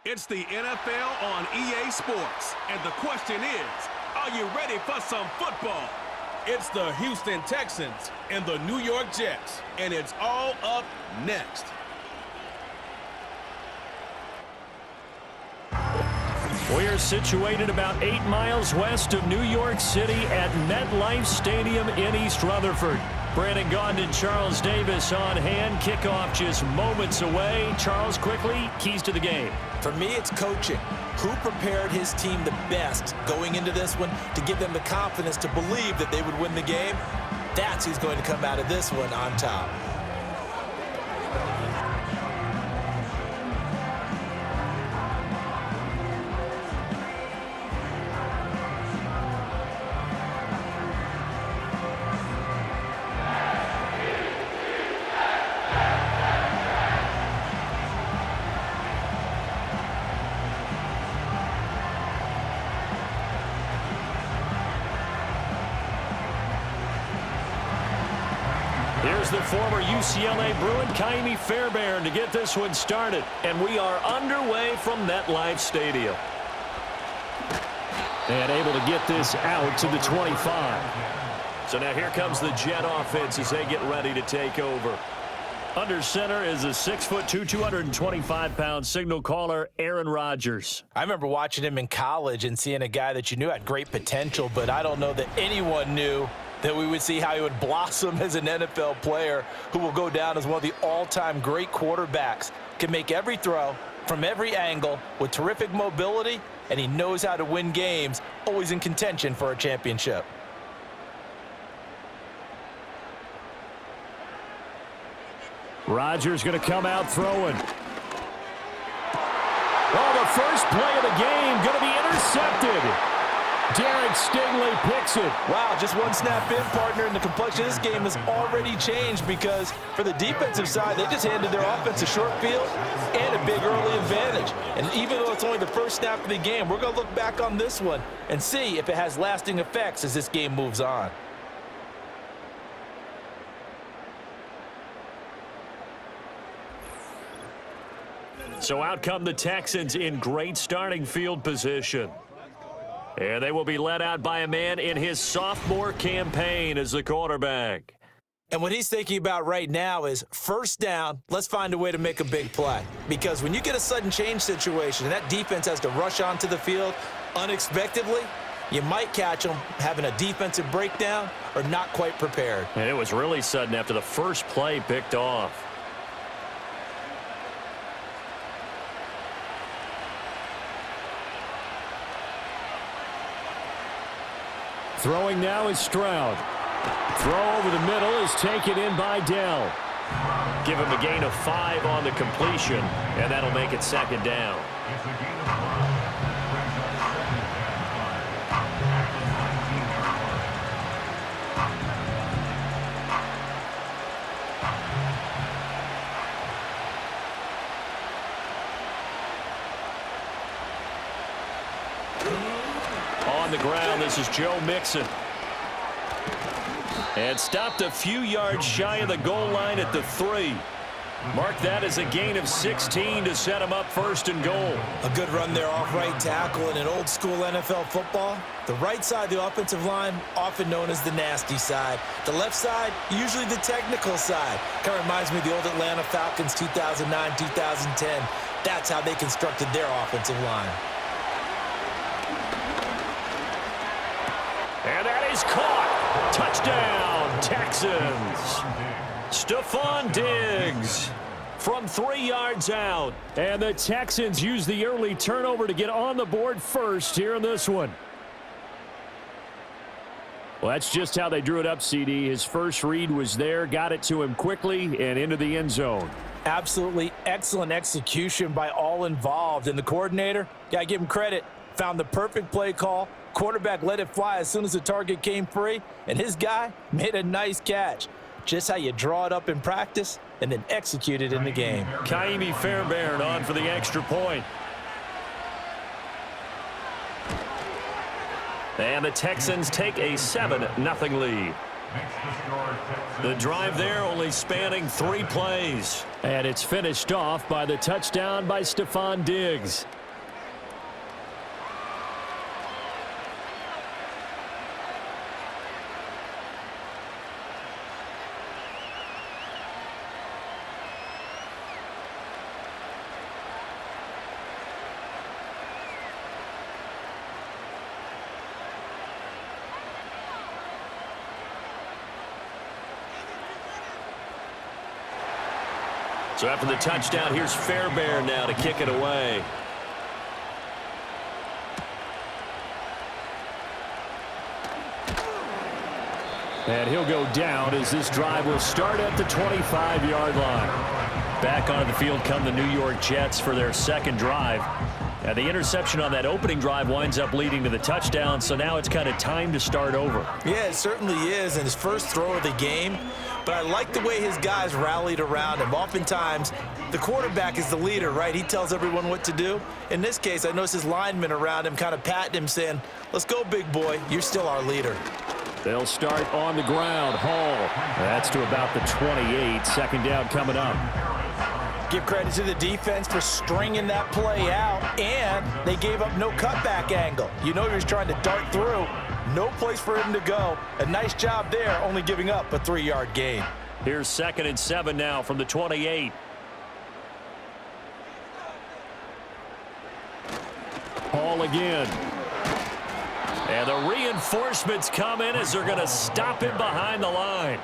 It's the NFL on EA Sports, and the question is, are you ready for some football? It's the Houston Texans and the New York Jets, and it's all up next. We are situated about 8 miles west of New York City at MetLife Stadium in East Rutherford. Brandon Gaudin, Charles Davis on hand. Kickoff just moments away. Charles, quickly, keys to the game. For me, it's coaching. Who prepared his team the best going into this one to give them the confidence to believe that they would win the game? That's who's going to come out of this one on top. Here's the former UCLA Bruin, Kaimi Fairbairn, to get this one started. And we are underway from MetLife Stadium. And able to get this out to the 25. So now here comes the Jet offense as they get ready to take over. Under center is a 6'2", 225-pound signal caller, Aaron Rodgers. I remember watching him in college and seeing a guy that you knew had great potential, but I don't know that anyone knew that we would see how he would blossom as an NFL player who will go down as one of the all-time great quarterbacks. Can make every throw from every angle with terrific mobility, and he knows how to win games, always in contention for a championship. Rodgers going to come out throwing. Oh, the first play of the game going to be intercepted. Derek Stingley picks it. Wow, just one snap in, partner, and the complexion of this game has already changed because for the defensive side, they just handed their offense a short field and a big early advantage. And even though it's only the first snap of the game, we're going to look back on this one and see if it has lasting effects as this game moves on. So out come the Texans in great starting field position. And they will be led out by a man in his sophomore campaign as the quarterback. And what he's thinking about right now is first down, let's find a way to make a big play. Because when you get a sudden change situation and that defense has to rush onto the field unexpectedly, you might catch them having a defensive breakdown or not quite prepared. And it was really sudden after the first play picked off. Throwing now is Stroud. Throw over the middle is taken in by Dell. Give him a gain of 5 on the completion, and that'll make it second down. On the ground, this is Joe Mixon. And stopped a few yards shy of the goal line at the 3. Mark that as a gain of 16 to set him up first and goal. A good run there off right tackle in an old school NFL football. The right side of the offensive line, often known as the nasty side. The left side, usually the technical side. Kind of reminds me of the old Atlanta Falcons 2009, 2010. That's how they constructed their offensive line. And that is caught. Touchdown, Texans. Stephon Diggs from 3 yards out. And the Texans use the early turnover to get on the board first here in this one. Well, that's just how they drew it up, CD. His first read was there, got it to him quickly, and into the end zone. Absolutely excellent execution by all involved. And the coordinator, gotta give him credit, found the perfect play call. Quarterback let it fly as soon as the target came free, and his guy made a nice catch. Just how you draw it up in practice and then execute it in the game. Kaimi Fairbairn on for the extra point. And the Texans take a 7-0 lead. The drive there only spanning 3 plays. And it's finished off by the touchdown by Stephon Diggs. So after the touchdown, here's Fairbairn now to kick it away. And he'll go down as this drive will start at the 25-yard line. Back onto the field come the New York Jets for their second drive. Now the interception on that opening drive winds up leading to the touchdown, so now it's kind of time to start over. Yeah, it certainly is, and his first throw of the game. But I like the way his guys rallied around him. Oftentimes, the quarterback is the leader, right? He tells everyone what to do. In this case, I noticed his linemen around him kind of patting him, saying, "Let's go, big boy. You're still our leader." They'll start on the ground. Hall. That's to about the 28. Second down coming up. Give credit to the defense for stringing that play out, and they gave up no cutback angle. You know he was trying to dart through. No place for him to go. A nice job there, only giving up a 3-yard gain. Here's 2nd and 7 now from the 28. Hall again. And the reinforcements come in as they're going to stop him behind the line.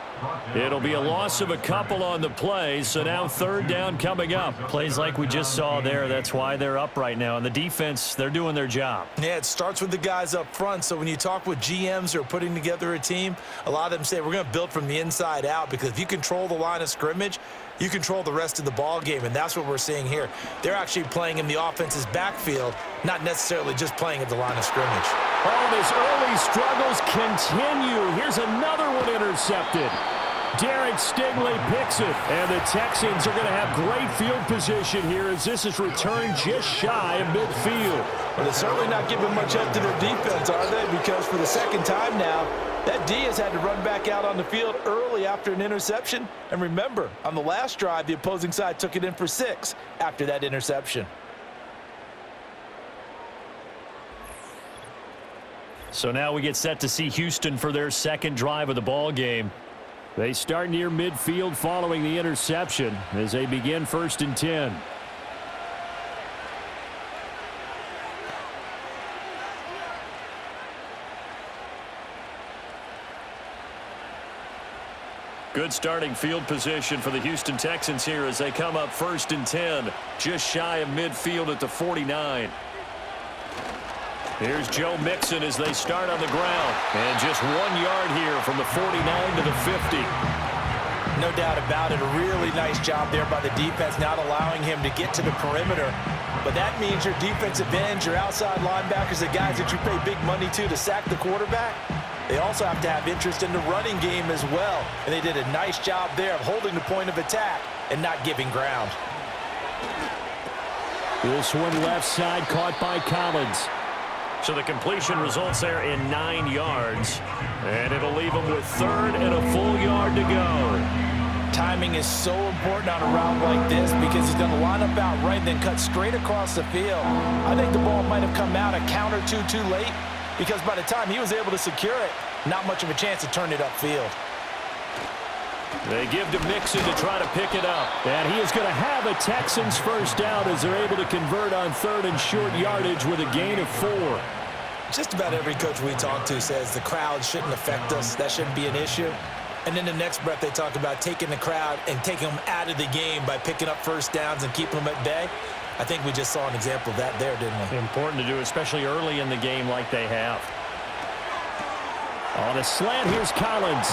It'll be a loss of a couple on the play, so now 3rd down coming up. Plays like we just saw there, that's why they're up right now. And the defense, they're doing their job. Yeah, it starts with the guys up front. So when you talk with GMs who are putting together a team, a lot of them say we're going to build from the inside out, because if you control the line of scrimmage, you control the rest of the ball game, and that's what we're seeing here. They're actually playing in the offense's backfield, not necessarily just playing at the line of scrimmage. Oh, and his early struggles continue. Here's another one intercepted. Derek Stingley picks it, and the Texans are going to have great field position here as this is returned just shy of midfield. Well, they're certainly not giving much up to their defense, are they? Because for the second time now, that D has had to run back out on the field early after an interception. And remember, on the last drive, the opposing side took it in for 6 after that interception. So now we get set to see Houston for their second drive of the ball game. They start near midfield following the interception as they begin 1st and 10. Good starting field position for the Houston Texans here as they come up 1st and 10, just shy of midfield at the 49. Here's Joe Mixon as they start on the ground. And just 1 yard here from the 49 to the 50. No doubt about it. A really nice job there by the defense, not allowing him to get to the perimeter. But that means your defensive ends, your outside linebackers, the guys that you pay big money to sack the quarterback, they also have to have interest in the running game as well. And they did a nice job there of holding the point of attack and not giving ground. This one left side caught by Collins. So the completion results there in 9 yards. And it'll leave them with 3rd and a full yard to go. Timing is so important on a route like this because he's going to line up out right and then cut straight across the field. I think the ball might have come out a count or two too late because by the time he was able to secure it, not much of a chance to turn it upfield. They give to Mixon to try to pick it up. And he is going to have a Texans first down as they're able to convert on 3rd and short yardage with a gain of 4. Just about every coach we talk to says the crowd shouldn't affect us. That shouldn't be an issue. And then the next breath they talk about taking the crowd and taking them out of the game by picking up first downs and keeping them at bay. I think we just saw an example of that there, didn't we? Important to do, especially early in the game like they have. On a slant, here's Collins.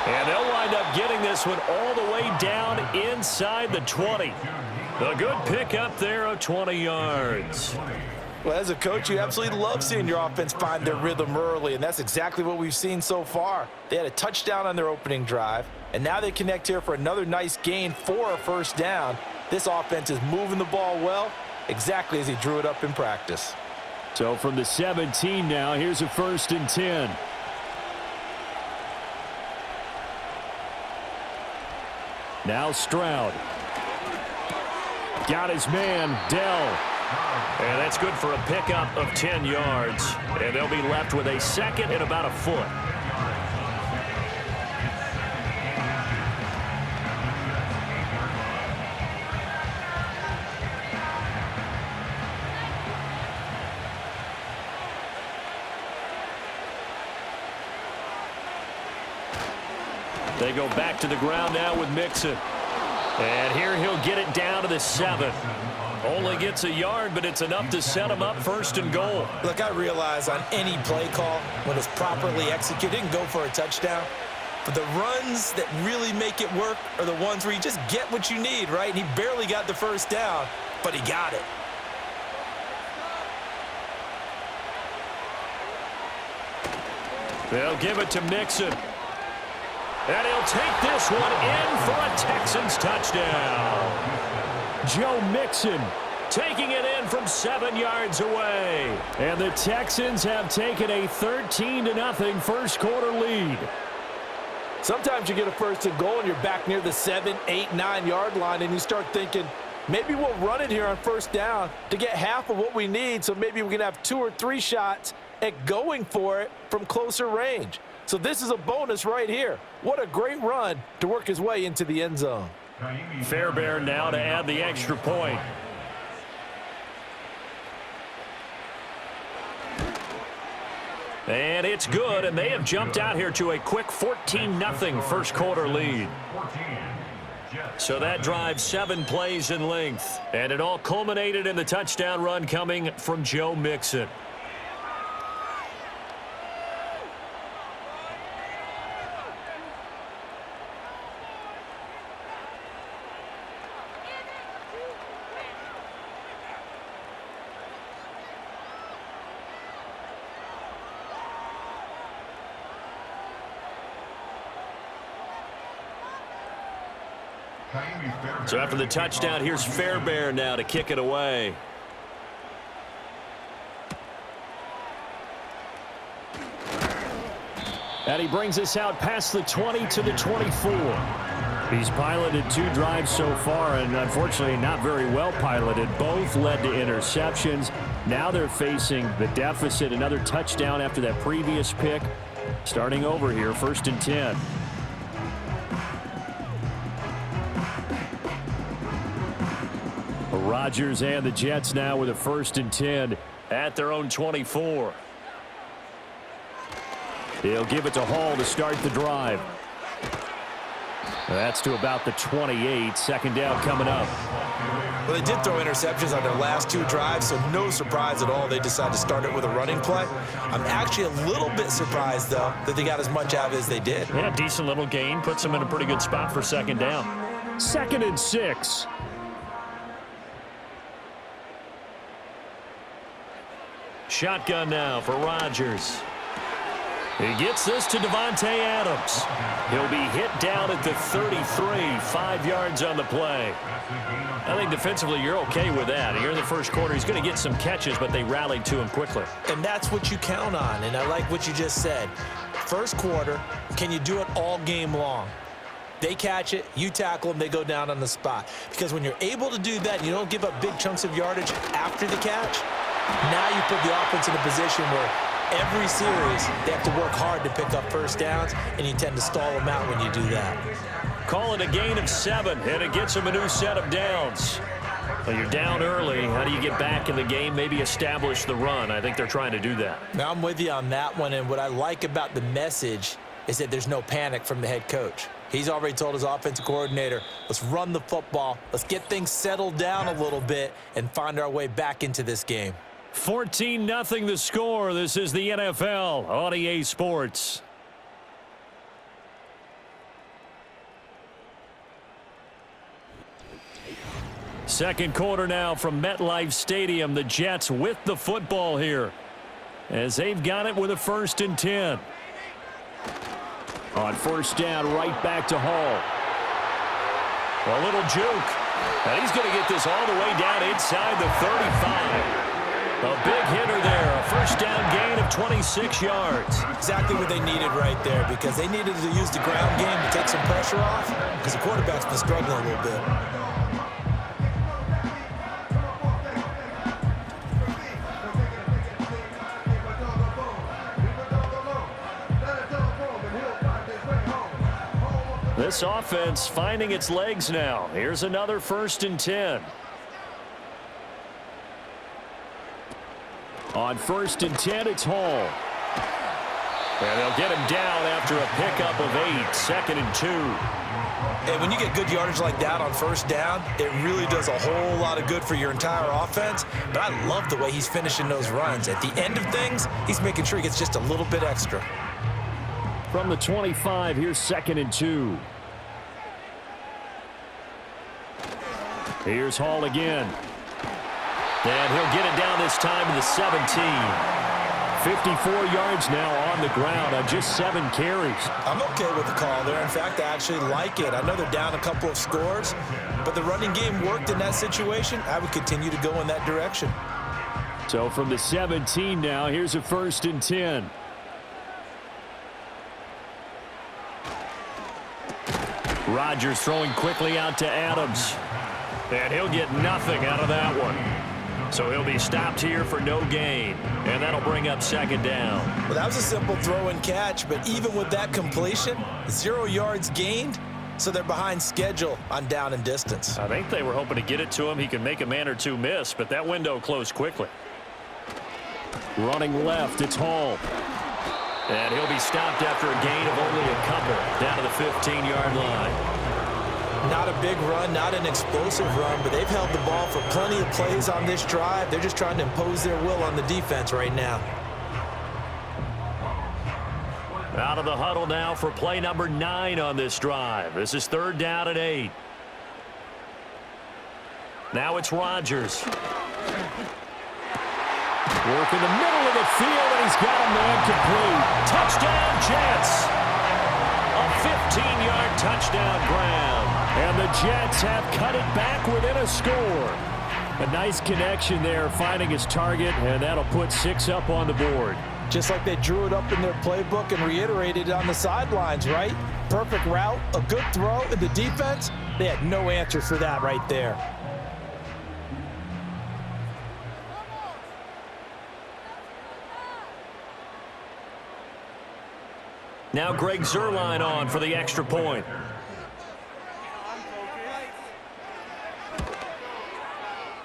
And they'll wind up getting this one all the way down inside the 20. A good pickup there of 20 yards. Well, as a coach, you absolutely love seeing your offense find their rhythm early, and that's exactly what we've seen so far. They had a touchdown on their opening drive, and now they connect here for another nice gain for a first down. This offense is moving the ball well, exactly as he drew it up in practice. So from the 17 now, here's a 1st and 10. Now Stroud. Got his man, Dell. And that's good for a pickup of 10 yards. And they'll be left with a second and about a foot. They go back to the ground now with Mixon. And here he'll get it down to the 7. Only gets a yard, but it's enough to set him up 1st and goal. Look, I realize on any play call, when it's properly executed, and go for a touchdown. But the runs that really make it work are the ones where you just get what you need, right? And he barely got the 1st down, but he got it. They'll give it to Mixon. And he'll take this one in for a Texans touchdown. Joe Mixon taking it in from 7 yards away. And the Texans have taken a 13-0 first quarter lead. Sometimes you get a 1st and goal and you're back near the 7, 8, 9 yard line and you start thinking, maybe we'll run it here on 1st down to get half of what we need, so maybe we can have 2 or 3 shots at going for it from closer range. So this is a bonus right here. What a great run to work his way into the end zone. Fairbairn now to add the extra point. And it's good, and they have jumped out here to a quick 14-0 first quarter lead. So that drives 7 plays in length, and it all culminated in the touchdown run coming from Joe Mixon. So after the touchdown, here's Fairbairn now to kick it away. And he brings us out past the 20 to the 24. He's piloted 2 drives so far, and unfortunately not very well piloted. Both led to interceptions. Now they're facing the deficit. Another touchdown after that previous pick. Starting over here, 1st and 10. Rodgers and the Jets now with a 1st and 10 at their own 24. He'll give it to Hall to start the drive. That's to about the 28. 2nd down coming up. Well, they did throw interceptions on their last 2 drives, so no surprise at all they decided to start it with a running play. I'm actually a little bit surprised, though, that they got as much out of it as they did. Yeah, decent little gain. Puts them in a pretty good spot for 2nd down. 2nd and 6. Shotgun now for Rodgers. He gets this to Devontae Adams. He'll be hit down at the 33, 5 yards on the play. I think defensively you're okay with that. Here in the first quarter, he's going to get some catches, but they rallied to him quickly. And that's what you count on, and I like what you just said. First quarter, can you do it all game long? They catch it, you tackle them, they go down on the spot. Because when you're able to do that, and you don't give up big chunks of yardage after the catch, now you put the offense in a position where every series they have to work hard to pick up 1st downs, and you tend to stall them out when you do that. Call it a gain of 7, and it gets them a new set of downs. Well, you're down early. How do you get back in the game? Maybe establish the run. I think they're trying to do that. Now, I'm with you on that one, and what I like about the message is that there's no panic from the head coach. He's already told his offensive coordinator, let's run the football, let's get things settled down a little bit and find our way back into this game. 14-0 the score. This is the NFL on EA Sports. Second quarter now from MetLife Stadium. The Jets with the football here as they've got it with a 1st and 10. On 1st down, right back to Hall. A little juke. And he's going to get this all the way down inside the 35. A big hitter there. A first down gain of 26 yards. Exactly what they needed right there, because they needed to use the ground game to take some pressure off, because the quarterback's been struggling a little bit. This offense finding its legs now. Here's another 1st and 10. On 1st and 10, it's Hall. And they'll get him down after a pickup of 8. 2nd and 2. And when you get good yardage like that on 1st down, it really does a whole lot of good for your entire offense. But I love the way he's finishing those runs. At the end of things, he's making sure he gets just a little bit extra. From the 25, here's 2nd and 2. Here's Hall again. And he'll get it down this time to the 17. 54 yards now on the ground on just 7 carries. I'm okay with the call there. In fact, I actually like it. I know they're down a couple of scores, but the running game worked in that situation. I would continue to go in that direction. So from the 17 now, here's a 1st and 10. Rodgers throwing quickly out to Adams. And he'll get nothing out of that one. So he'll be stopped here for no gain. And that'll bring up 2nd down. Well, that was a simple throw and catch, but even with that completion, 0 yards gained, so they're behind schedule on down and distance. I think they were hoping to get it to him. He can make a man or two miss, but that window closed quickly. Running left, it's Hall. And he'll be stopped after a gain of only a couple down to the 15-yard line. Not a big run, not an explosive run, but they've held the ball for plenty of plays on this drive. They're just trying to impose their will on the defense right now. Out of the huddle now for play number 9 on this drive. This is 3rd down and 8. Now it's Rodgers. Work in the middle of the field, and he's got a man complete. Touchdown, Jets. A 15-yard touchdown grab. And the Jets have cut it back within a score. A nice connection there, finding his target, and that'll put 6 up on the board. Just like they drew it up in their playbook and reiterated it on the sidelines, right? Perfect route, a good throw, and the defense, they had no answer for that right there. Now Greg Zuerlein on for the extra point.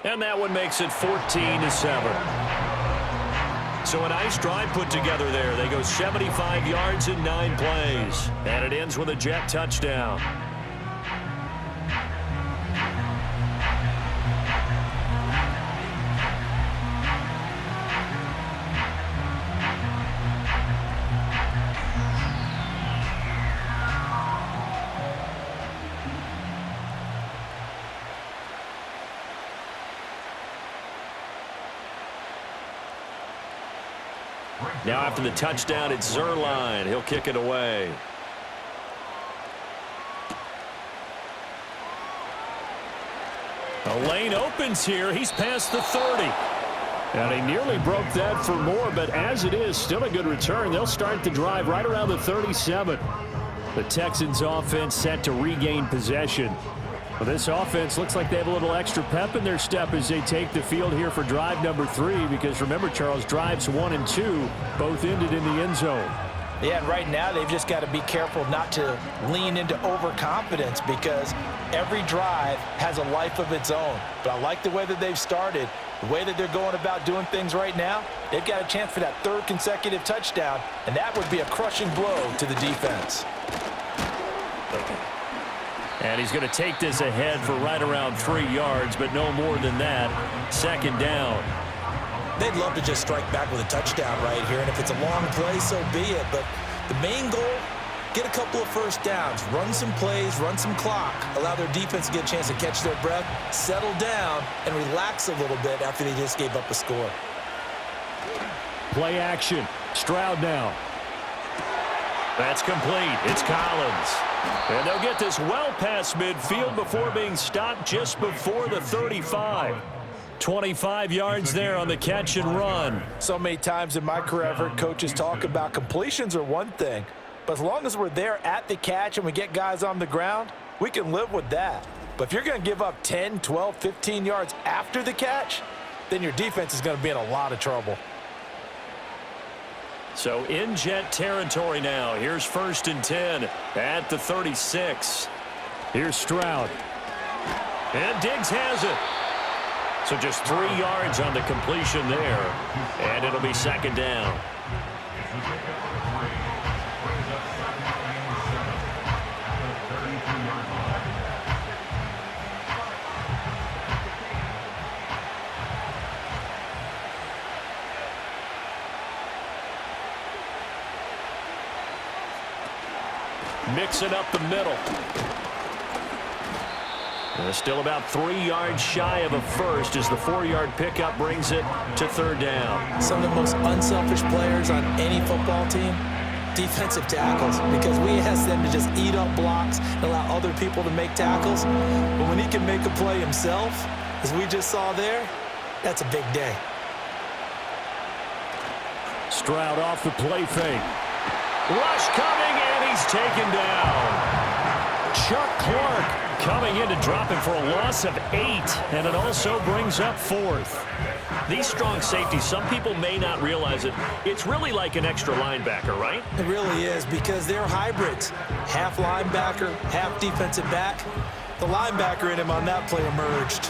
And that one makes it 14-7. So a nice drive put together there. They go 75 yards in 9 plays. And it ends with a Jet touchdown. Now after the touchdown, it's Zuerlein. He'll kick it away. The lane opens here. He's past the 30. And he nearly broke that for more, but as it is, still a good return. They'll start the drive right around the 37. The Texans offense set to regain possession. Well, this offense looks like they have a little extra pep in their step as they take the field here for drive number 3, because remember, Charles, drives 1 and 2 both ended in the end zone. Yeah, and right now they've just got to be careful not to lean into overconfidence, because every drive has a life of its own. But I like the way that they've started, the way that they're going about doing things right now. They've got a chance for that 3rd consecutive touchdown, and that would be a crushing blow to the defense. And he's going to take this ahead for right around 3 yards, but no more than that. 2nd down. They'd love to just strike back with a touchdown right here, and if it's a long play, so be it. But the main goal, get a couple of first downs, run some plays, run some clock, allow their defense to get a chance to catch their breath, settle down, and relax a little bit after they just gave up a score. Play action. Stroud now. That's complete. It's Collins. And they'll get this well past midfield before being stopped just before the 35. 25 yards there on the catch and run. So many times in my career I've heard coaches talk about completions are one thing, but as long as we're there at the catch and we get guys on the ground, we can live with that. But if you're going to give up 10, 12, 15 yards after the catch, then your defense is going to be in a lot of trouble. So in Jet territory now. Here's 1st and 10 at the 36. Here's Stroud. And Diggs has it. So just 3 yards on the completion there. And it'll be 2nd down. Mixing up the middle. And still about 3 yards shy of a first as the 4-yard pickup brings it to 3rd down. Some of the most unselfish players on any football team, defensive tackles, because we ask them to just eat up blocks and allow other people to make tackles. But when he can make a play himself, as we just saw there, that's a big day. Stroud off the play fake. Rush coming, and he's taken down. Chuck Clark coming in to drop him for a loss of 8, and it also brings up 4th. These strong safeties, some people may not realize it. It's really like an extra linebacker, right? It really is, because they're hybrids. Half linebacker, half defensive back. The linebacker in him on that play emerged.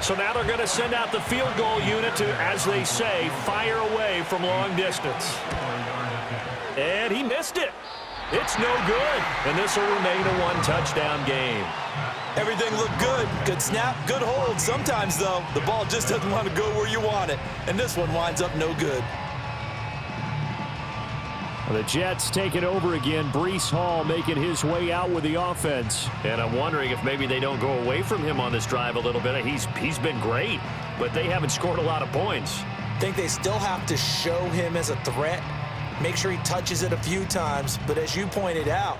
So now they're going to send out the field goal unit to, as they say, fire away from long distance. And he missed it. It's no good. And this will remain a 1-touchdown game. Everything looked good. Good snap, good hold. Sometimes, though, the ball just doesn't want to go where you want it. And this one winds up no good. The Jets take it over again. Breece Hall making his way out with the offense. And I'm wondering if maybe they don't go away from him on this drive a little bit. He's been great, but they haven't scored a lot of points. I think they still have to show him as a threat. Make sure he touches it a few times. But as you pointed out,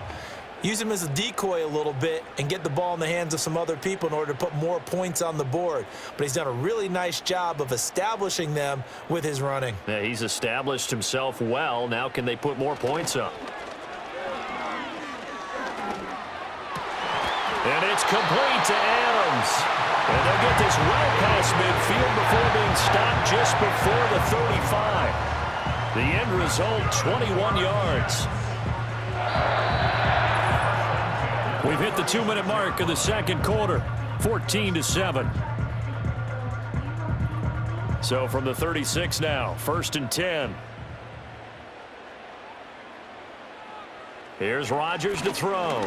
use him as a decoy a little bit and get the ball in the hands of some other people in order to put more points on the board. But he's done a really nice job of establishing them with his running. Yeah, he's established himself well. Now can they put more points up? And it's complete to Adams. And they'll get this well past midfield before being stopped just before the 35. The end result, 21 yards. We've hit the 2-minute mark of the second quarter, 14-7. So from the 36 now, 1st and 10. Here's Rodgers to throw.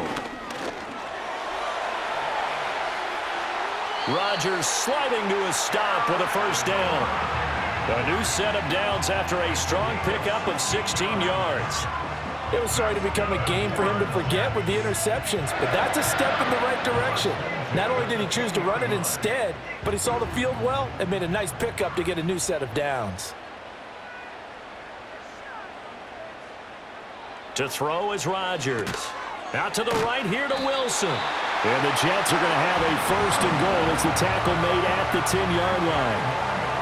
Rodgers sliding to a stop with a 1st down. A new set of downs after a strong pickup of 16 yards. It was starting to become a game for him to forget with the interceptions, but that's a step in the right direction. Not only did he choose to run it instead, but he saw the field well and made a nice pickup to get a new set of downs. To throw is Rodgers. Out to the right here to Wilson. And the Jets are going to have a 1st and goal as the tackle made at the 10-yard line.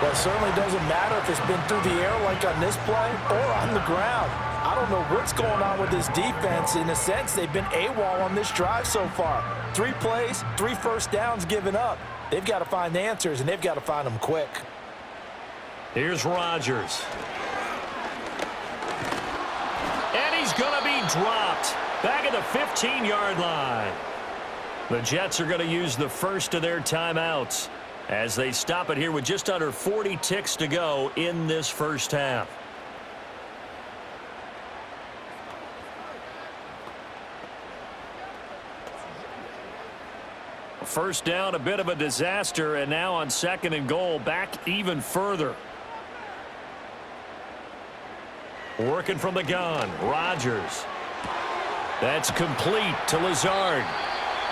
Well, it certainly doesn't matter if it's been through the air like on this play or on the ground. I don't know what's going on with this defense. In a sense, they've been AWOL on this drive so far. 3 plays, 3 first downs given up. They've got to find answers, and they've got to find them quick. Here's Rodgers. And he's going to be dropped back at the 15-yard line. The Jets are going to use the first of their timeouts as they stop it here with just under 40 ticks to go in this first half. First down, a bit of a disaster, and now on 2nd and goal, back even further. Working from the gun, Rodgers. That's complete to Lazard.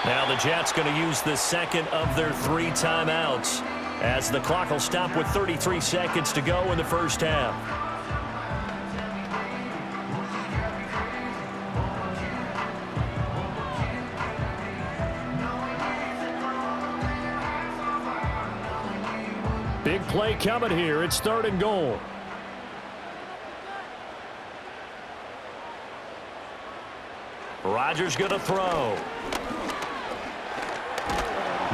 Now the Jets going to use the second of their 3 timeouts as the clock will stop with 33 seconds to go in the first half. Big play coming here. It's 3rd and goal. Rodgers going to throw.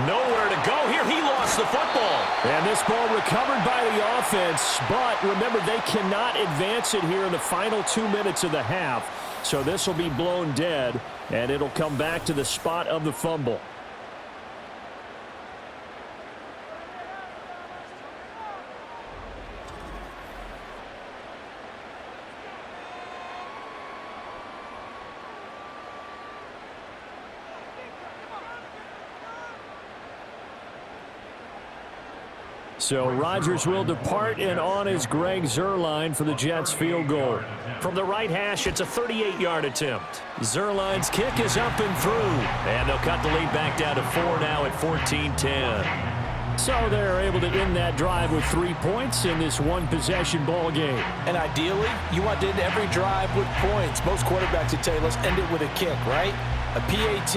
Nowhere to go here. He lost the football. And this ball recovered by the offense. But remember, they cannot advance it here in the final 2 minutes of the half. So this will be blown dead, and it'll come back to the spot of the fumble. So Rodgers will depart, and on is Greg Zuerlein for the Jets field goal. From the right hash, it's a 38-yard attempt. Zuerlein's kick is up and through, and they'll cut the lead back down to 4 now at 14-10. So they're able to end that drive with 3 points in this one-possession ball game. And ideally, you want to end every drive with points. Most quarterbacks would tell you, let's end it with a kick, right? A PAT,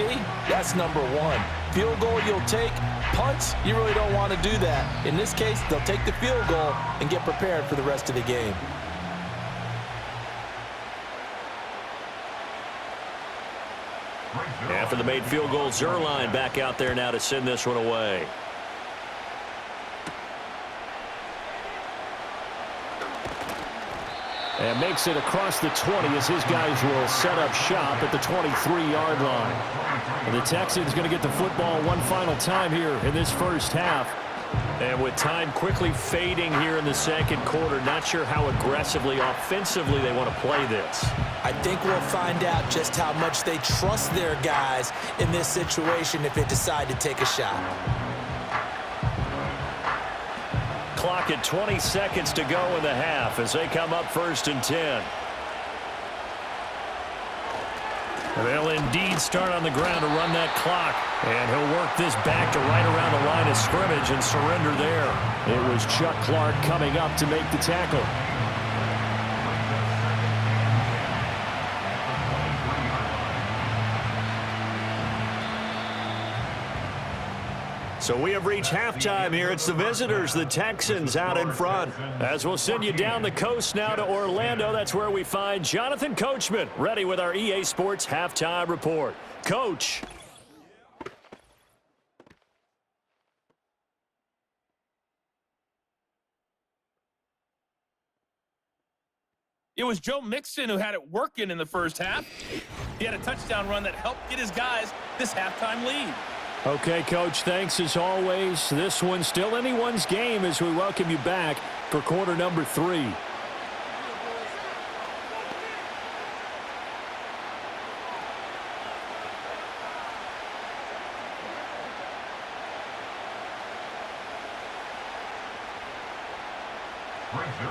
that's number 1. Field goal you'll take. Punts, you really don't want to do that. In this case, they'll take the field goal and get prepared for the rest of the game. After the made field goal, Zuerlein back out there now to send this one away. And makes it across the 20 as his guys will set up shop at the 23-yard line. And the Texans going to get the football one final time here in this first half. And with time quickly fading here in the second quarter, not sure how aggressively, offensively they want to play this. I think we'll find out just how much they trust their guys in this situation if they decide to take a shot. Clock at 20 seconds to go in the half as they come up 1st and 10. They'll indeed start on the ground to run that clock. And he'll work this back to right around the line of scrimmage and surrender there. It was Chuck Clark coming up to make the tackle. So we have reached halftime here. It's the visitors, the Texans, out in front. As we'll send you down the coast now to Orlando, that's where we find Jonathan Coachman, ready with our EA Sports Halftime Report. Coach. It was Joe Mixon who had it working in the first half. He had a touchdown run that helped get his guys this halftime lead. Okay, Coach, thanks as always. This one's still anyone's game as we welcome you back for quarter number 3.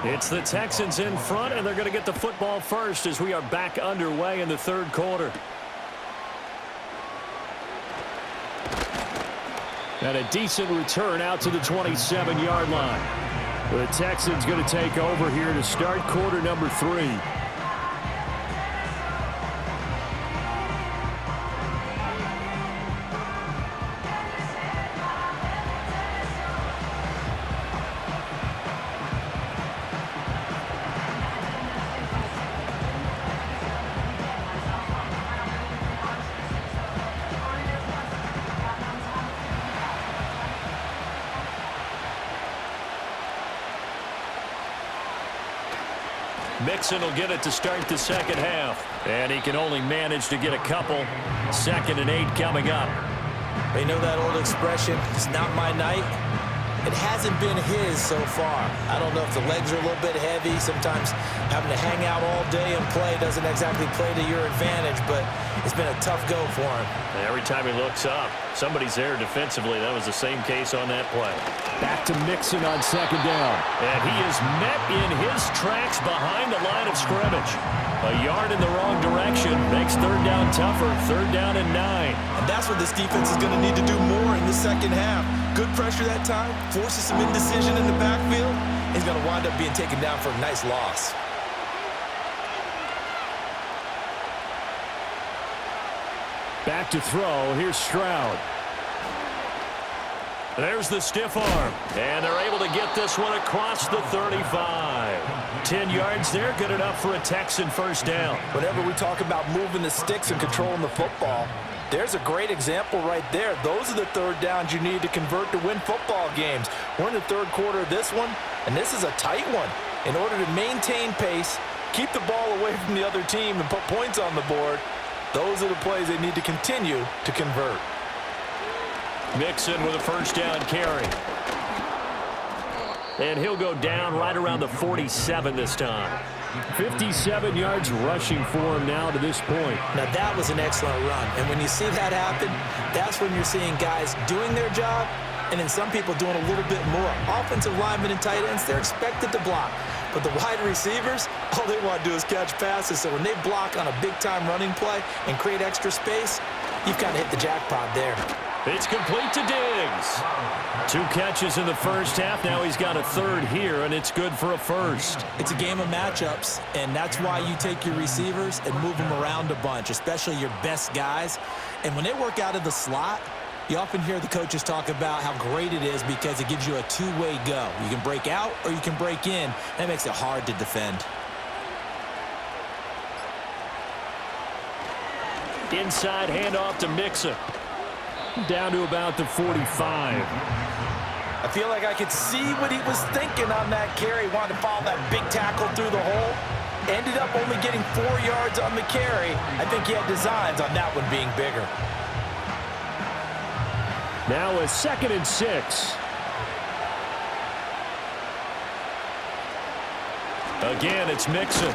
It's the Texans in front, and they're going to get the football first as we are back underway in the third quarter. And a decent return out to the 27-yard line. The Texans going to take over here to start quarter number 3. Mixon will get it to start the second half. And he can only manage to get a couple. 2nd and 8 coming up. They know that old expression, it's not my night. It hasn't been his so far. I don't know if the legs are a little bit heavy. Sometimes having to hang out all day and play doesn't exactly play to your advantage, but it's been a tough go for him. Every time he looks up, somebody's there defensively. That was the same case on that play. Back to Mixon on 2nd down. And he is met in his tracks behind the line of scrimmage. A yard in the wrong direction makes 3rd down tougher. 3rd down and 9. And that's what this defense is going to need to do more in the second half. good pressure that time, forces some indecision in the backfield. He's going to wind up being taken down for a nice loss. Back to throw. Here's Stroud. There's the stiff arm. And they're able to get this one across the 35. 10 yards there. Good enough for a Texan first down. Whenever we talk about moving the sticks and controlling the football, there's a great example right there. Those are the third downs you need to convert to win football games. We're in the third quarter of this one, and this is a tight one. In order to maintain pace, keep the ball away from the other team, and put points on the board, those are the plays they need to continue to convert. Mixon with a first down carry. And he'll go down right around the 47 this time. 57 yards rushing for him now to this point. Now that was an excellent run. And when you see that happen, that's when you're seeing guys doing their job and then some people doing a little bit more. Offensive linemen and tight ends, they're expected to block. But the wide receivers, all they want to do is catch passes. So when they block on a big-time running play and create extra space, you've kind of hit the jackpot there. It's complete to Diggs. 2 catches in the first half. Now he's got a third here, and it's good for a first. It's a game of matchups, and that's why you take your receivers and move them around a bunch, especially your best guys. And when they work out of the slot, you often hear the coaches talk about how great it is because it gives you a two-way go. You can break out or you can break in. That makes it hard to defend. Inside handoff to Mixon. Down to about the 45. I feel like I could see what he was thinking on that carry. Wanted to follow that big tackle through the hole. Ended up only getting 4 yards on the carry. I think he had designs on that one being bigger. Now a 2nd and 6. Again, it's Mixon.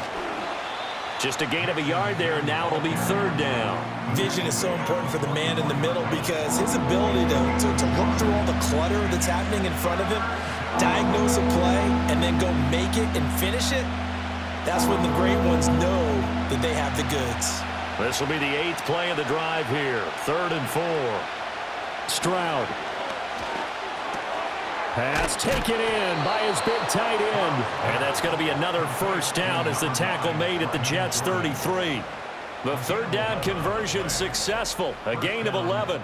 Just a gain of a yard there, and now it'll be 3rd down. Vision is so important for the man in the middle because his ability to look through all the clutter that's happening in front of him, diagnose a play, and then go make it and finish it, that's when the great ones know that they have the goods. This will be the 8th play of the drive here. 3rd and 4. Stroud. Pass taken in by his big tight end. And that's going to be another first down as the tackle made at the Jets' 33. The 3rd down conversion successful. A gain of 11.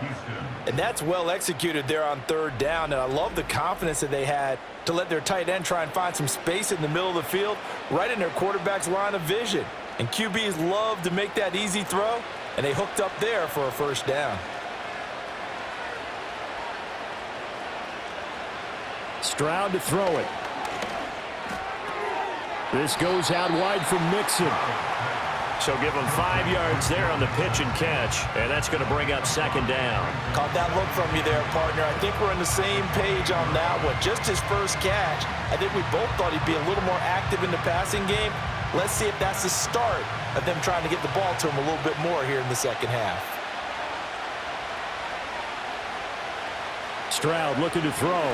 And that's well executed there on 3rd down. And I love the confidence that they had to let their tight end try and find some space in the middle of the field, right in their quarterback's line of vision. And QBs love to make that easy throw, and they hooked up there for a first down. Stroud to throw it. This goes out wide from Mixon. So give him 5 yards there on the pitch and catch, and that's going to bring up 2nd down. Caught that look from you there, partner. I think we're on the same page on that one. Just his first catch. I think we both thought he'd be a little more active in the passing game. Let's see if that's the start of them trying to get the ball to him a little bit more here in the second half. Stroud looking to throw.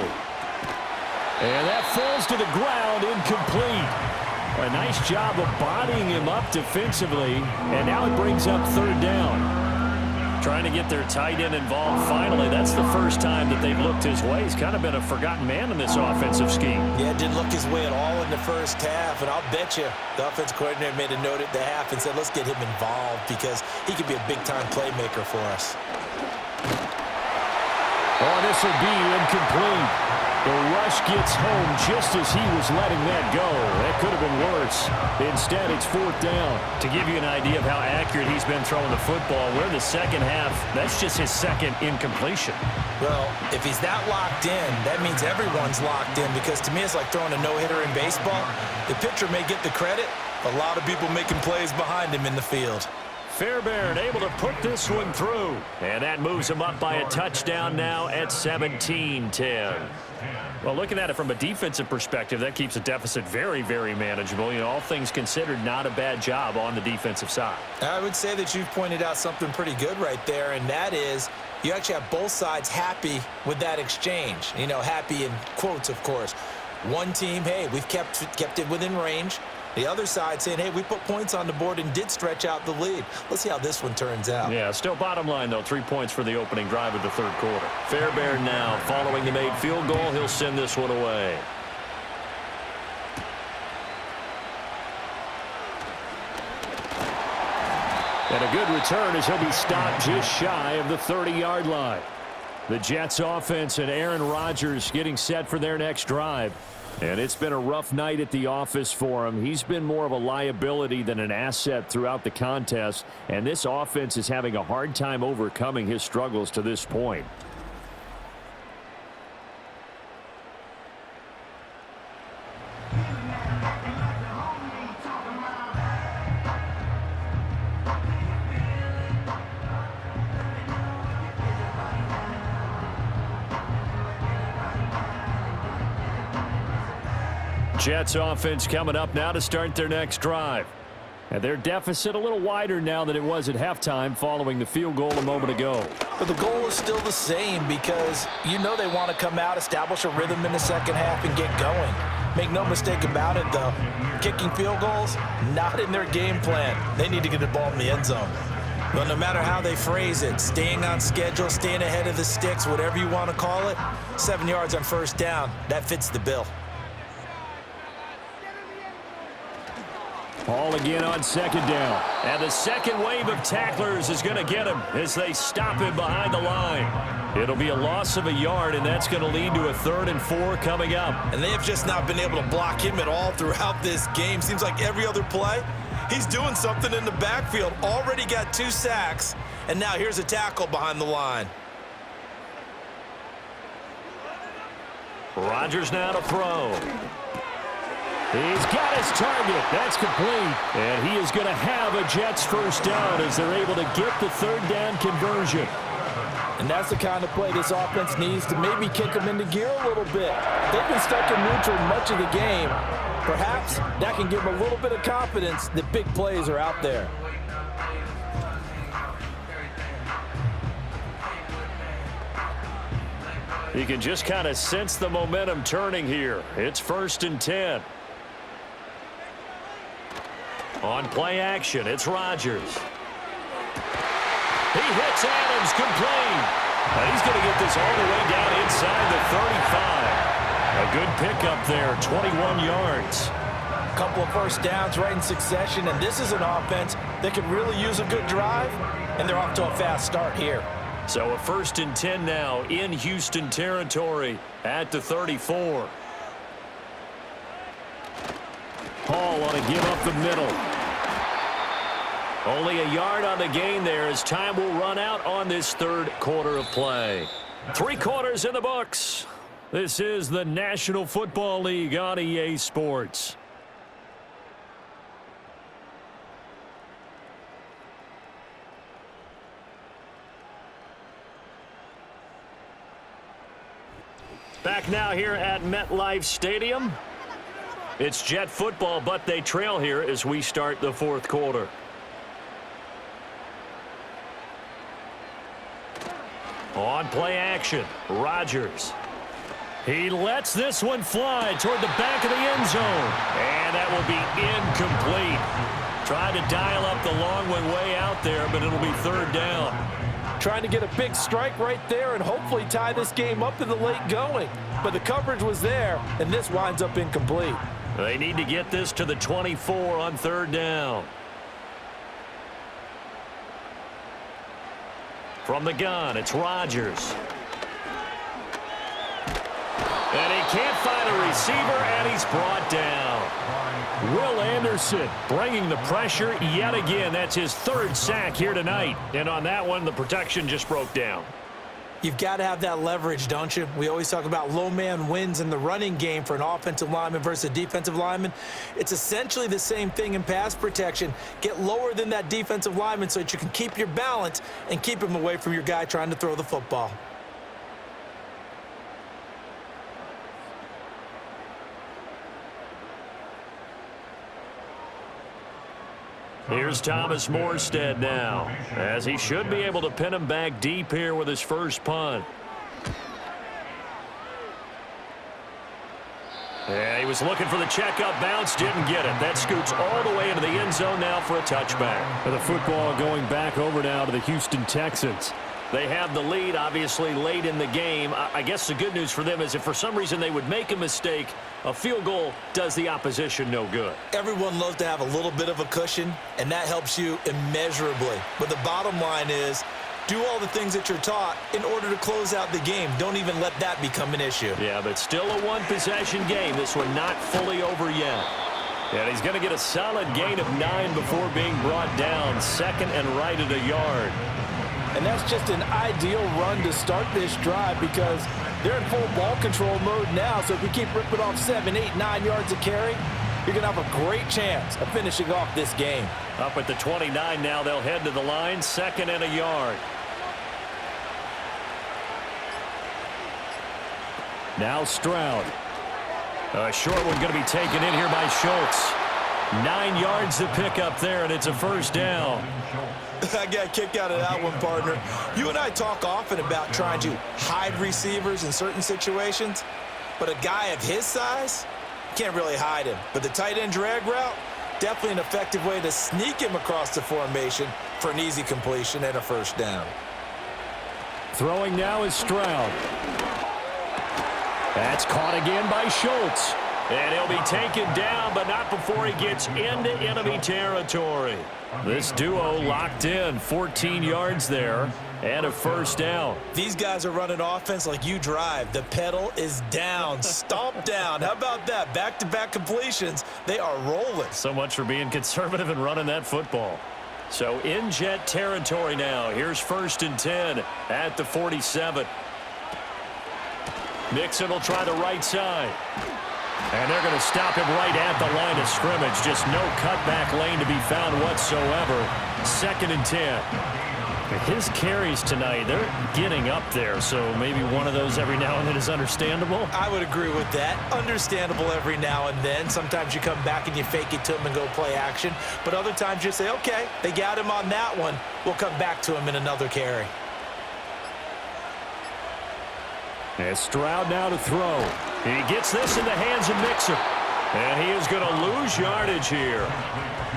And that falls to the ground, incomplete. A nice job of bodying him up defensively, and now it brings up 3rd down. Trying to get their tight end involved finally. That's the first time that they've looked his way. He's kind of been a forgotten man in this offensive scheme. Yeah, didn't look his way at all in the first half, and I'll bet you the offense coordinator made a note at the half and said, let's get him involved because he could be a big-time playmaker for us. Oh, this will be incomplete. The rush gets home just as he was letting that go. That could have been worse. Instead, it's 4th down. To give you an idea of how accurate he's been throwing the football, we're in the second half. That's just his 2nd incompletion. Well, if he's that locked in, that means everyone's locked in because to me it's like throwing a no-hitter in baseball. The pitcher may get the credit, a lot of people making plays behind him in the field. Fairbairn able to put this one through. And that moves him up by a touchdown now at 17-10. Well, looking at it from a defensive perspective, that keeps the deficit very, very manageable. You know, all things considered, not a bad job on the defensive side. I would say that you've pointed out something pretty good right there, and that is you actually have both sides happy with that exchange. You know, happy in quotes, of course. One team, hey, we've kept it within range. The other side saying, hey, we put points on the board and did stretch out the lead. Let's see how this one turns out. Yeah, still bottom line, though, 3 points for the opening drive of the third quarter. Fairbairn now, following the made field goal, he'll send this one away. And a good return as he'll be stopped just shy of the 30-yard line. The Jets offense and Aaron Rodgers getting set for their next drive. And it's been a rough night at the office for him. He's been more of a liability than an asset throughout the contest. And this offense is having a hard time overcoming his struggles to this point. Jets offense coming up now to start their next drive. And their deficit a little wider now than it was at halftime following the field goal a moment ago. But the goal is still the same because you know they want to come out, establish a rhythm in the second half, and get going. Make no mistake about it, though. Kicking field goals, not in their game plan. They need to get the ball in the end zone. But no matter how they phrase it, staying on schedule, staying ahead of the sticks, whatever you want to call it, 7 yards on first down, that fits the bill. Ball again on second down. And the second wave of tacklers is going to get him as they stop him behind the line. It'll be a loss of a yard, and that's going to lead to a 3rd and 4 coming up. And they have just not been able to block him at all throughout this game. Seems like every other play, he's doing something in the backfield. Already got 2 sacks, and now here's a tackle behind the line. Rodgers now to throw. He's got his target. That's complete. And he is going to have a Jets first down as they're able to get the 3rd down conversion. And that's the kind of play this offense needs to maybe kick them into gear a little bit. They've been stuck in neutral much of the game. Perhaps that can give them a little bit of confidence that big plays are out there. You can just kind of sense the momentum turning here. It's 1st and 10. On play action, it's Rodgers. He hits Adams complete. And he's going to get this all the way down inside the 35. A good pickup there, 21 yards. A couple of first downs right in succession, and this is an offense that could really use a good drive, and they're off to a fast start here. So a 1st and 10 now in Houston territory at the 34. Hall on a give up the middle. Only a yard on the gain there as time will run out on this 3rd quarter of play. 3 quarters in the books. This is the National Football League on EA Sports. Back now here at MetLife Stadium. It's Jet football, but they trail here as we start the 4th quarter. On play action, Rodgers. He lets this one fly toward the back of the end zone. And that will be incomplete. Tried to dial up the long one way out there, but it'll be 3rd down. Trying to get a big strike right there and hopefully tie this game up in the late going. But the coverage was there, and this winds up incomplete. They need to get this to the 24 on 3rd down. From the gun, it's Rodgers. And he can't find a receiver, and he's brought down. Will Anderson bringing the pressure yet again. That's his 3rd sack here tonight. And on that one, the protection just broke down. You've got to have that leverage, don't you? We always talk about low man wins in the running game for an offensive lineman versus a defensive lineman. It's essentially the same thing in pass protection. Get lower than that defensive lineman so that you can keep your balance and keep him away from your guy trying to throw the football. Here's Thomas Morstead now, as he should be able to pin him back deep here with his first punt. Yeah, he was looking for the checkup bounce, didn't get it. That scoots all the way into the end zone now for a touchback. The football going back over now to the Houston Texans. They have the lead, obviously, late in the game. I guess the good news for them is if for some reason they would make a mistake, a field goal does the opposition no good. Everyone loves to have a little bit of a cushion, and that helps you immeasurably. But the bottom line is, do all the things that you're taught in order to close out the game. Don't even let that become an issue. Yeah, but still a one-possession game. This one not fully over yet. And he's going to get a solid gain of 9 before being brought down. Second and right at a yard. And that's just an ideal run to start this drive because they're in full ball control mode now. So if you keep ripping off 7, 8, 9 yards of carry, you're going to have a great chance of finishing off this game. Up at the 29 now, they'll head to the line. Second and a yard. Now Stroud. A short one going to be taken in here by Schultz. 9 yards to pick up there, and it's a first down. I got a kick out of that one, partner. You and I talk often about trying to hide receivers in certain situations, but a guy of his size can't really hide him. But the tight end drag route, definitely an effective way to sneak him across the formation for an easy completion and a first down. Throwing now is Stroud. That's caught again by Schultz. And he'll be taken down, but not before he gets into enemy territory. This duo locked in, 14 yards there, and a first down. These guys are running offense like you drive. The pedal is down, stomp down. How about that? Back-to-back completions. They are rolling. So much for being conservative and running that football. So in jet territory now. Here's first and 10 at the 47. Mixon will try the right side. And they're going to stop him right at the line of scrimmage. Just no cutback lane to be found whatsoever. Second and 10. His carries tonight, they're getting up there. So maybe one of those every now and then is understandable. I would agree with that. Understandable every now and then. Sometimes you come back and you fake it to him and go play action. But other times you say, okay, they got him on that one. We'll come back to him in another carry. And Stroud now to throw. He gets this in the hands of Mixon. And he is going to lose yardage here.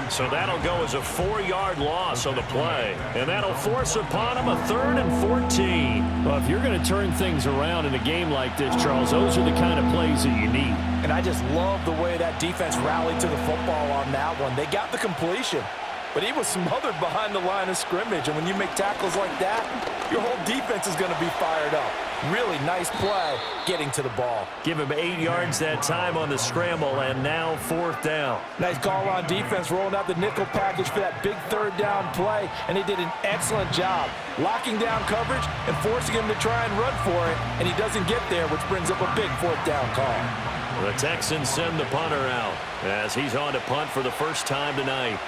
So that'll go as a 4-yard loss on the play. And that'll force upon him a 3rd and 14. Well, if you're going to turn things around in a game like this, Charles, those are the kind of plays that you need. And I just love the way that defense rallied to the football on that one. They got the completion, but he was smothered behind the line of scrimmage. And when you make tackles like that, your whole defense is going to be fired up. Really nice play getting to the ball. Give him 8 yards that time on the scramble, and now 4th down. Nice call on defense, rolling out the nickel package for that big 3rd down play, and he did an excellent job locking down coverage and forcing him to try and run for it, and he doesn't get there, which brings up a big 4th down call. The Texans send the punter out as he's on to punt for the first time tonight.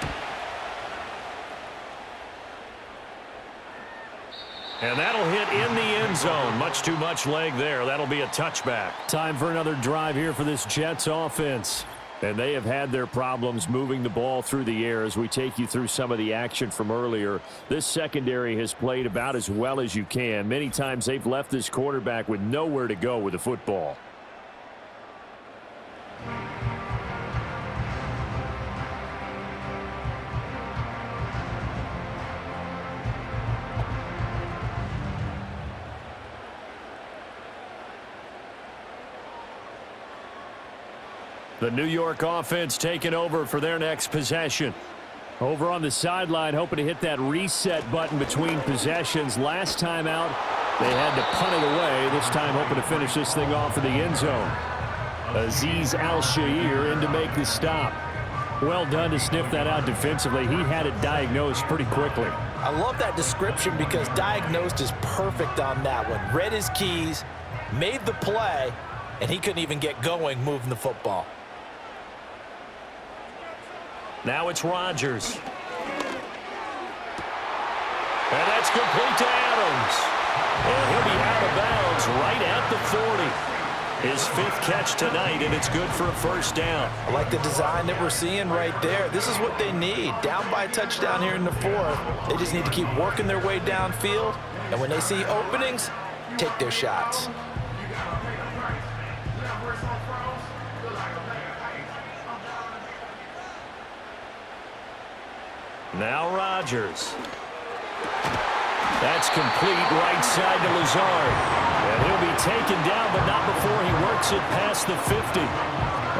And that'll hit in the end zone. Much too much leg there. That'll be a touchback. Time for another drive here for this Jets offense. And they have had their problems moving the ball through the air as we take you through some of the action from earlier. This secondary has played about as well as you can. Many times they've left this quarterback with nowhere to go with the football. The New York offense taking over for their next possession. Over on the sideline, hoping to hit that reset button between possessions. Last time out, they had to punt it away. This time hoping to finish this thing off in the end zone. Azeez Al-Shaair in to make the stop. Well done to sniff that out defensively. He had it diagnosed pretty quickly. I love that description because diagnosed is perfect on that one. Read his keys, made the play, and he couldn't even get going moving the football. Now it's Rodgers. And that's complete to Adams. And he'll be out of bounds right at the 40. His 5th catch tonight, and it's good for a first down. I like the design that we're seeing right there. This is what they need. Down by a touchdown here in the 4th. They just need to keep working their way downfield. And when they see openings, take their shots. Now Rodgers. That's complete right side to Lazard. And he'll be taken down, but not before he works it past the 50.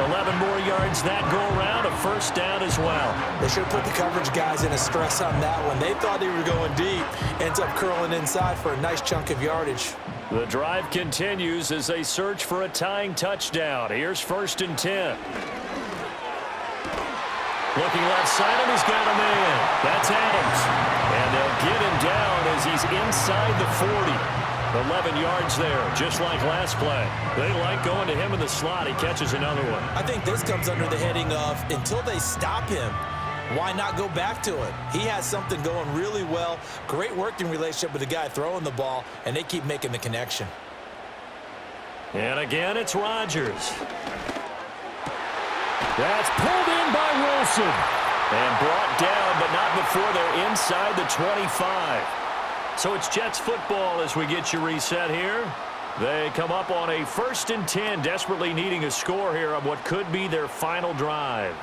11 more yards that go around, a first down as well. They should have put the coverage guys in a stress on that one. They thought they were going deep. Ends up curling inside for a nice chunk of yardage. The drive continues as they search for a tying touchdown. Here's 1st and 10. Looking left side, and he's got a man. That's Adams. And they'll get him down as he's inside the 40. 11 yards there, just like last play. They like going to him in the slot. He catches another one. I think this comes under the heading of, until they stop him, why not go back to it? He has something going really well. Great working relationship with the guy throwing the ball, and they keep making the connection. And again, it's Rodgers. That's pulled in by Wilson. And brought down, but not before they're inside the 25. So it's Jets football as we get you reset here. They come up on a 1st and 10, desperately needing a score here on what could be their final drive.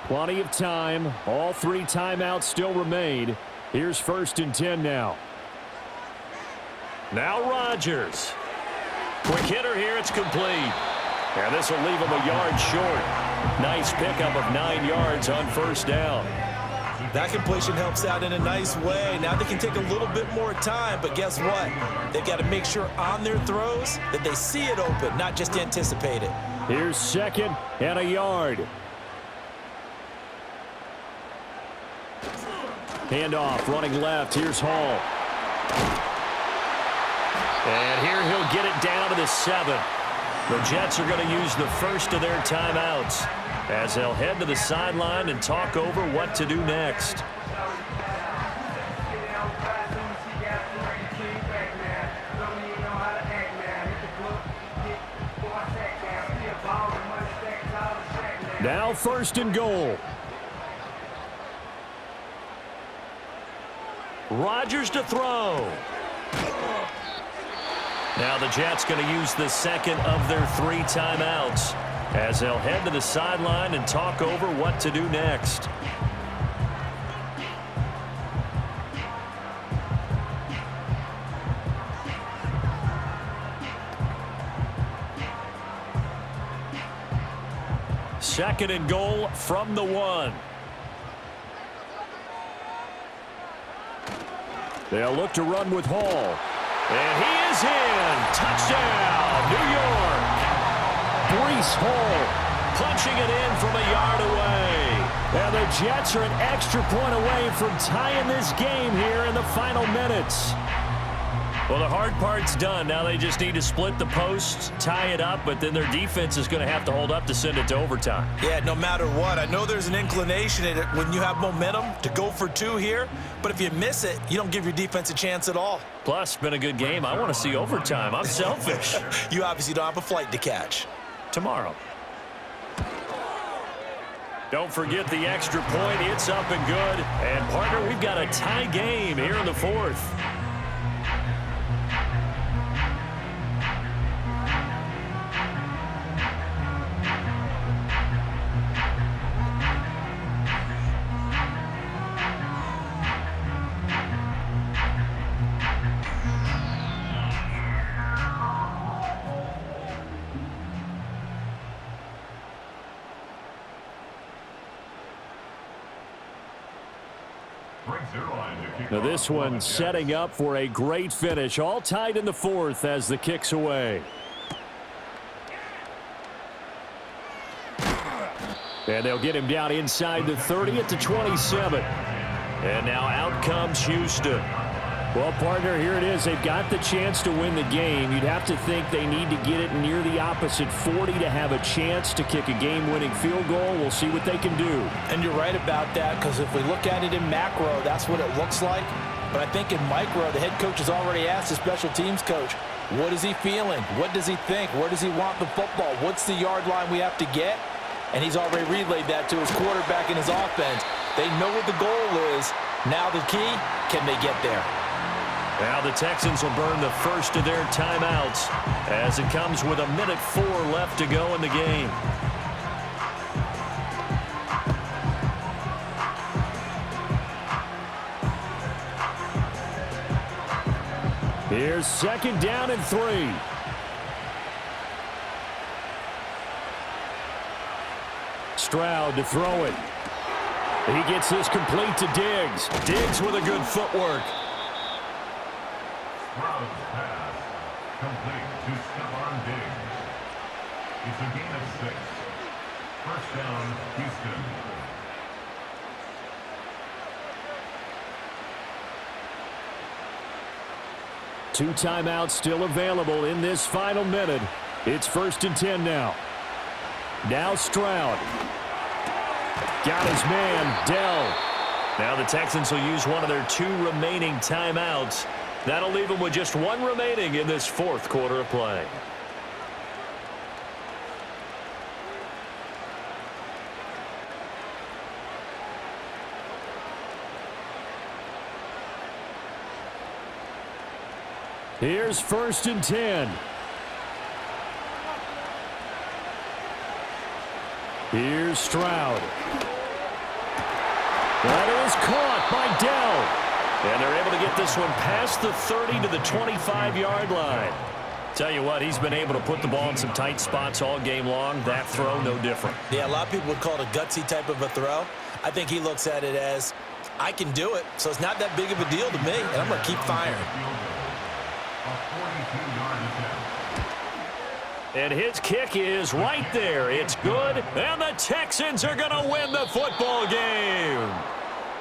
Plenty of time. All 3 timeouts still remain. Here's 1st and 10 now. Now Rodgers. Quick hitter here. It's complete. And this will leave him a yard short. Nice pickup of 9 yards on 1st down. That completion helps out in a nice way. Now they can take a little bit more time, but guess what? They've got to make sure on their throws that they see it open, not just anticipate it. Here's 2nd and a yard. Handoff, running left. Here's Hall. And here he'll get it down to the 7. The Jets are going to use the first of their timeouts as they'll head to the sideline and talk over what to do next. Now 1st and goal. Rodgers to throw. Now the Jets going to use the 2nd of their 3 timeouts as they'll head to the sideline and talk over what to do next. Second and goal from the 1. They'll look to run with Hall. And he is in. Touchdown, New York. Breece Hall punching it in from a yard away. And the Jets are an extra point away from tying this game here in the final minutes. Well, the hard part's done. Now they just need to split the posts, tie it up, but then their defense is going to have to hold up to send it to overtime. Yeah, no matter what. I know there's an inclination in it when you have momentum to go for 2 here, but if you miss it, you don't give your defense a chance at all. Plus, been a good game. I want to see overtime. I'm selfish. You obviously don't have a flight to catch. Tomorrow. Don't forget the extra point. It's up and good. And, partner, we've got a tie game here in the 4th. Now this one setting up for a great finish. All tied in the 4th as the kick's away. And they'll get him down inside the 30 at the 27. And now out comes Houston. Well, partner, here it is. They've got the chance to win the game. You'd have to think they need to get it near the opposite 40 to have a chance to kick a game-winning field goal. We'll see what they can do. And you're right about that, because if we look at it in macro, that's what it looks like. But I think in micro, the head coach has already asked the special teams coach, what is he feeling? What does he think? Where does he want the football? What's the yard line we have to get? And he's already relayed that to his quarterback and his offense. They know what the goal is. Now the key, can they get there? Now the Texans will burn the first of their timeouts as it comes with 1:04 left to go in the game. Here's 2nd down and 3. Stroud to throw it. He gets this complete to Diggs. Diggs with a good footwork. Stroud's pass complete to Stephon Diggs. It's a gain of 6. First down, Houston. Two timeouts still available in this final minute. It's 1st and 10 now. Now Stroud. Got his man, Dell. Now the Texans will use one of their 2 remaining timeouts. That'll leave them with just 1 remaining in this 4th quarter of play. Here's 1st and 10. Here's Stroud. That is caught by Dell. And they're able to get this one past the 30 to the 25-yard line. Tell you what, he's been able to put the ball in some tight spots all game long. That throw, no different. Yeah, a lot of people would call it a gutsy type of a throw. I think he looks at it as, I can do it, so it's not that big of a deal to me, and I'm going to keep firing. And his kick is right there. It's good, and the Texans are going to win the football game.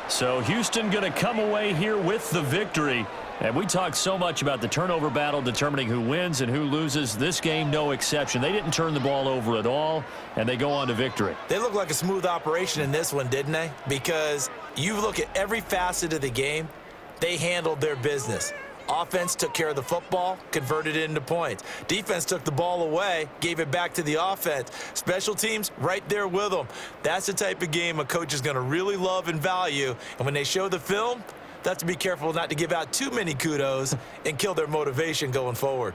So Houston going to come away here with the victory. And we talked so much about the turnover battle determining who wins and who loses. This game, no exception. They didn't turn the ball over at all, and they go on to victory. They look like a smooth operation in this one, didn't they? Because you look at every facet of the game, they handled their business. Offense took care of the football, converted it into points. Defense took the ball away, gave it back to the offense. Special teams, right there with them. That's the type of game a coach is going to really love and value. And when they show the film, they have to be careful not to give out too many kudos and kill their motivation going forward.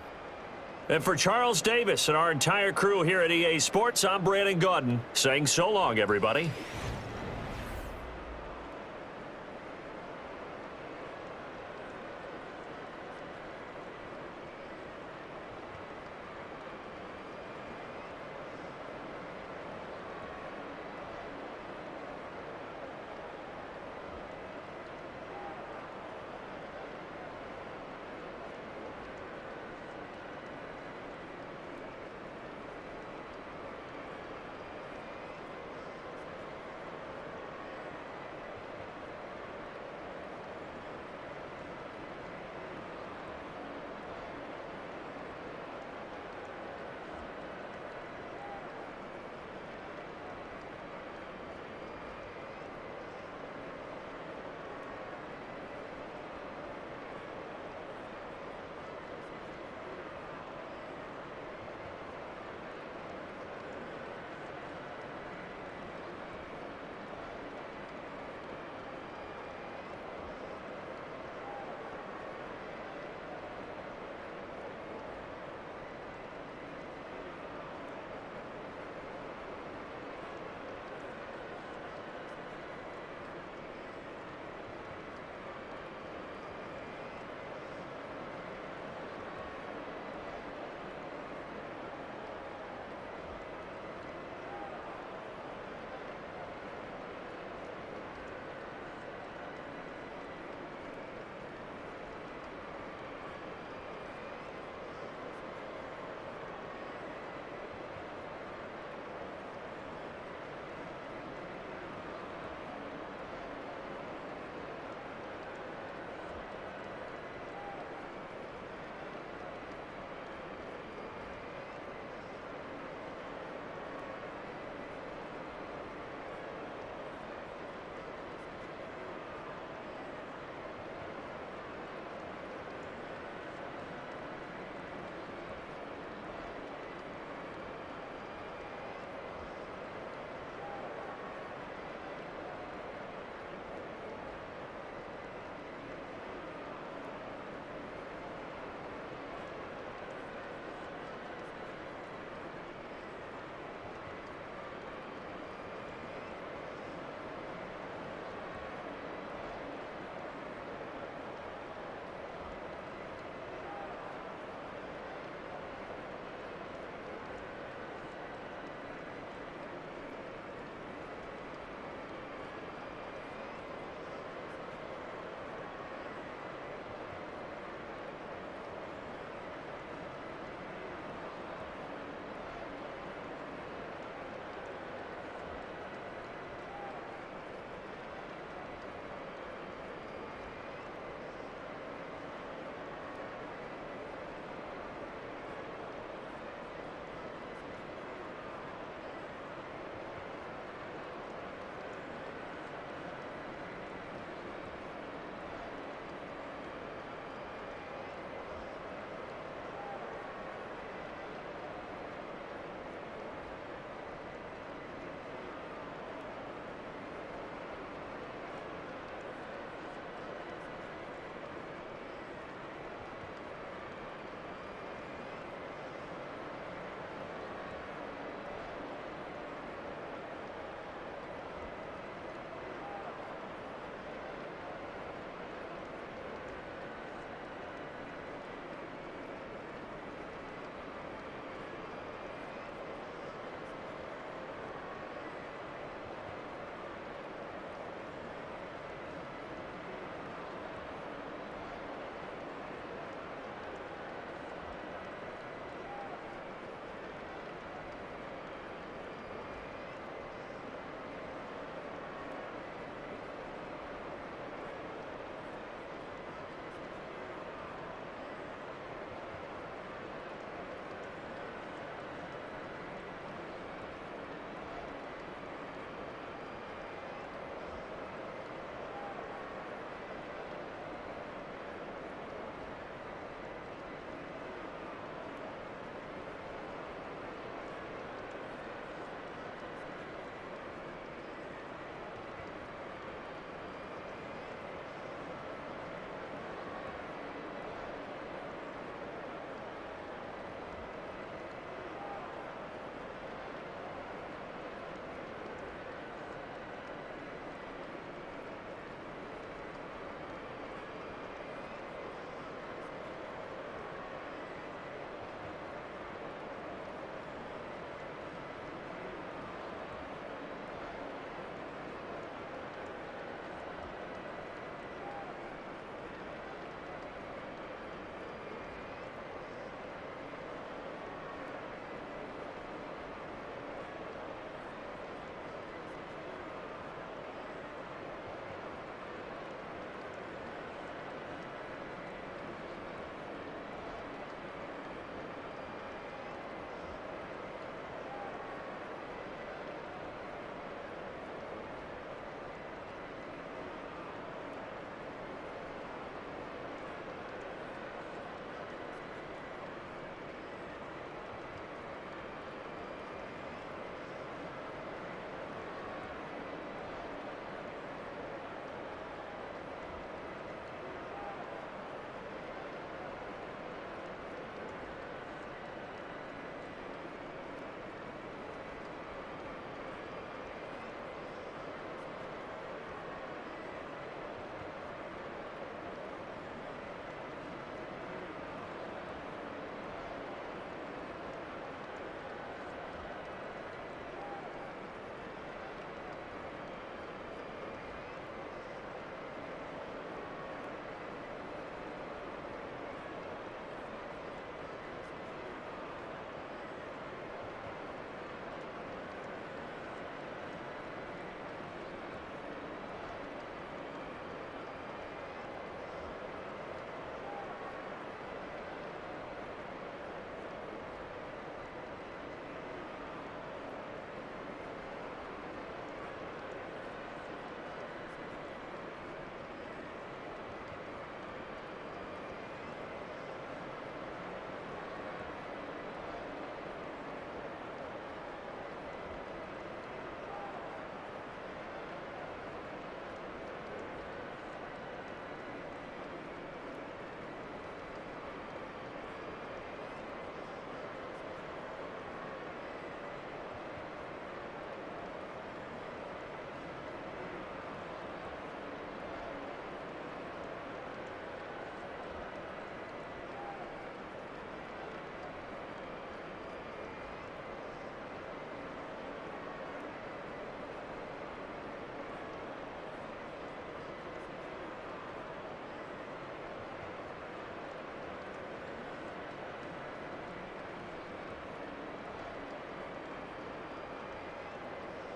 And for Charles Davis and our entire crew here at EA Sports, I'm Brandon Gaudin saying so long, everybody.